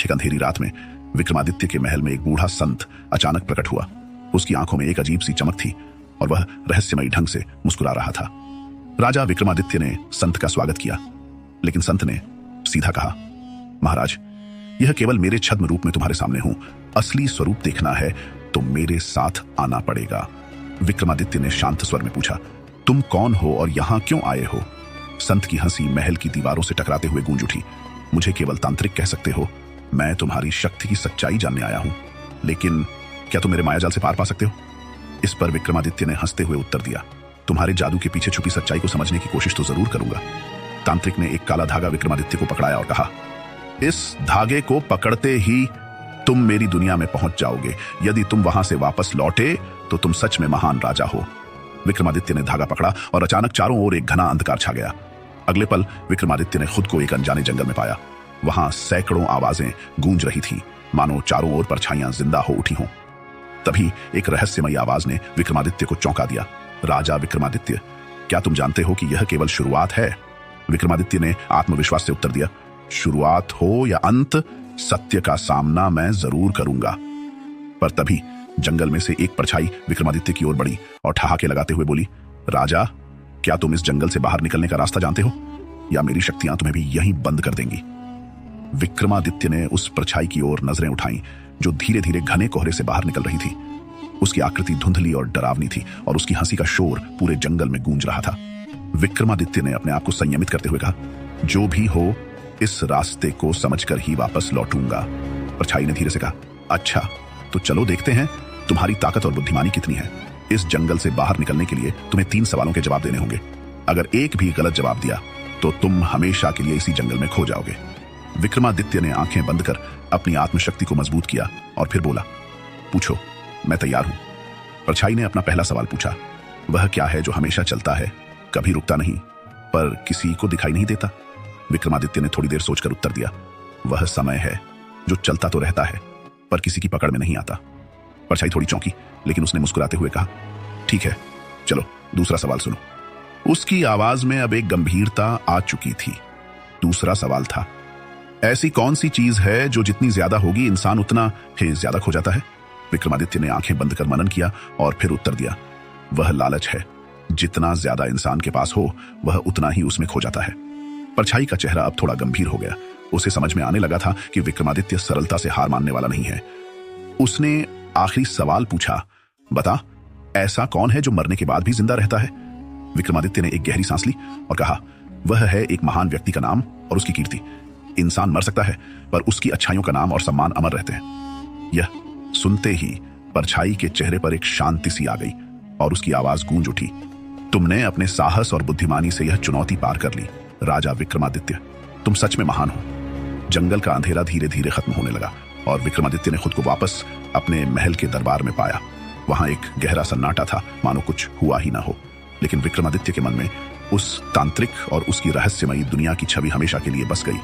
एक अंधेरी रात में विक्रमादित्य के महल में एक बूढ़ा संत अचानक प्रकट हुआ। उसकी आंखों में एक अजीब सी चमक थी और वह रहस्यमयी ढंग से मुस्कुरा रहा था। राजा विक्रमादित्य ने संत का स्वागत किया, लेकिन संत ने सीधा कहा, महाराज, यह केवल मेरे छद्म रूप में तुम्हारे सामने हूं। असली स्वरूप देखना है तो मेरे साथ आना पड़ेगा। विक्रमादित्य ने शांत स्वर में पूछा, तुम कौन हो और यहां क्यों आए हो? संत की हंसी महल की दीवारों से टकराते हुए गूंज उठी। मुझे केवल तांत्रिक कह सकते हो। मैं तुम्हारी शक्ति की सच्चाई जानने आया हूं, लेकिन क्या तुम मेरे मायाजाल से पार पा सकते हो? इस पर विक्रमादित्य ने हंसते हुए उत्तर दिया, तुम्हारे जादू के पीछे छुपी सच्चाई को समझने की कोशिश तो जरूर करूंगा। तांत्रिक ने एक काला धागा विक्रमादित्य को पकड़ाया और कहा, इस धागे को पकड़ते ही तुम मेरी दुनिया में पहुंच जाओगे। यदि तुम वहां से वापस लौटे तो तुम सच में महान राजा हो। विक्रमादित्य ने धागा पकड़ा और अचानक चारों ओर एक घना अंधकार छा गया। अगले पल विक्रमादित्य ने खुद को एक अनजाने जंगल में पाया। वहां सैकड़ों आवाजें गूंज रही थीं, मानो चारों ओर परछाइयां जिंदा हो उठी हों। तभी एक रहस्यमयी आवाज ने विक्रमादित्य को चौंका दिया, राजा विक्रमादित्य, क्या तुम जानते हो कि यह केवल शुरुआत है? विक्रमादित्य ने आत्मविश्वास से उत्तर दिया, शुरुआत हो या अंत, सत्य का सामना मैं जरूर करूंगा। पर तभी जंगल में से एक परछाई विक्रमादित्य की ओर बढ़ी और ठहाके लगाते हुए बोली, राजा, क्या तुम इस जंगल से बाहर निकलने का रास्ता जानते हो, या मेरी शक्तियां तुम्हें भी यहीं बंद कर देंगी? विक्रमादित्य ने उस परछाई की ओर नजरें उठाईं, जो धीरे धीरे घने कोहरे से बाहर निकल रही थी। उसकी आकृति धुंधली और डरावनी थी और उसकी हंसी का शोर पूरे जंगल में गूंज रहा था। विक्रमादित्य ने अपने आप को संयमित करते हुए कहा, जो भी हो, इस रास्ते को समझकर ही वापस लौटूंगा। परछाई ने धीरे से कहा, अच्छा, तो चलो देखते हैं तुम्हारी ताकत और बुद्धिमानी कितनी है। इस जंगल से बाहर निकलने के लिए तुम्हें 3 सवालों के जवाब देने होंगे। अगर एक भी गलत जवाब दिया तो तुम हमेशा के लिए इसी जंगल में खो जाओगे। विक्रमादित्य ने आंखें बंद कर अपनी आत्मशक्ति को मजबूत किया और फिर बोला, पूछो, मैं तैयार हूं। परछाई ने अपना पहला सवाल पूछा, वह क्या है जो हमेशा चलता है, कभी रुकता नहीं, पर किसी को दिखाई नहीं देता? विक्रमादित्य ने थोड़ी देर सोचकर उत्तर दिया, वह समय है जो चलता तो रहता है पर किसी की पकड़ में नहीं आता। परछाई थोड़ी चौंकी, लेकिन उसने मुस्कुराते हुए कहा, ठीक है, चलो दूसरा सवाल सुनो। उसकी आवाज में अब एक गंभीरता आ चुकी थी। दूसरा सवाल था, ऐसी कौन सी चीज है जो जितनी ज्यादा होगी इंसान उतना ही ज्यादा खो जाता है? विक्रमादित्य ने आंखें बंद कर मनन किया और फिर उत्तर दिया, वह लालच है। जितना ज्यादा इंसान के पास हो, वह उतना ही उसमें खो जाता है। परछाई का चेहरा अब थोड़ा गंभीर हो गया। उसे समझ में आने लगा था कि विक्रमादित्य सरलता से हार मानने वाला नहीं है। उसने आखिरी सवाल पूछा, बता, ऐसा कौन है जो मरने के बाद भी जिंदा रहता है? विक्रमादित्य ने एक गहरी सांस ली और कहा, वह है एक महान व्यक्ति का नाम और उसकी कीर्ति। इंसान मर सकता है पर उसकी अच्छाइयों का नाम और सम्मान अमर रहते हैं। यह सुनते ही परछाई के चेहरे पर एक शांति सी आ गई और उसकी आवाज गूंज उठी, तुमने अपने साहस और बुद्धिमानी से यह चुनौती पार कर ली। राजा विक्रमादित्य, तुम सच में महान हो। जंगल का अंधेरा धीरे धीरे खत्म होने लगा और विक्रमादित्य ने खुद को वापस अपने महल के दरबार में पाया। वहां एक गहरा सन्नाटा था, मानो कुछ हुआ ही ना हो। लेकिन विक्रमादित्य के मन में उस तांत्रिक और उसकी रहस्यमयी दुनिया की छवि हमेशा के लिए बस गई।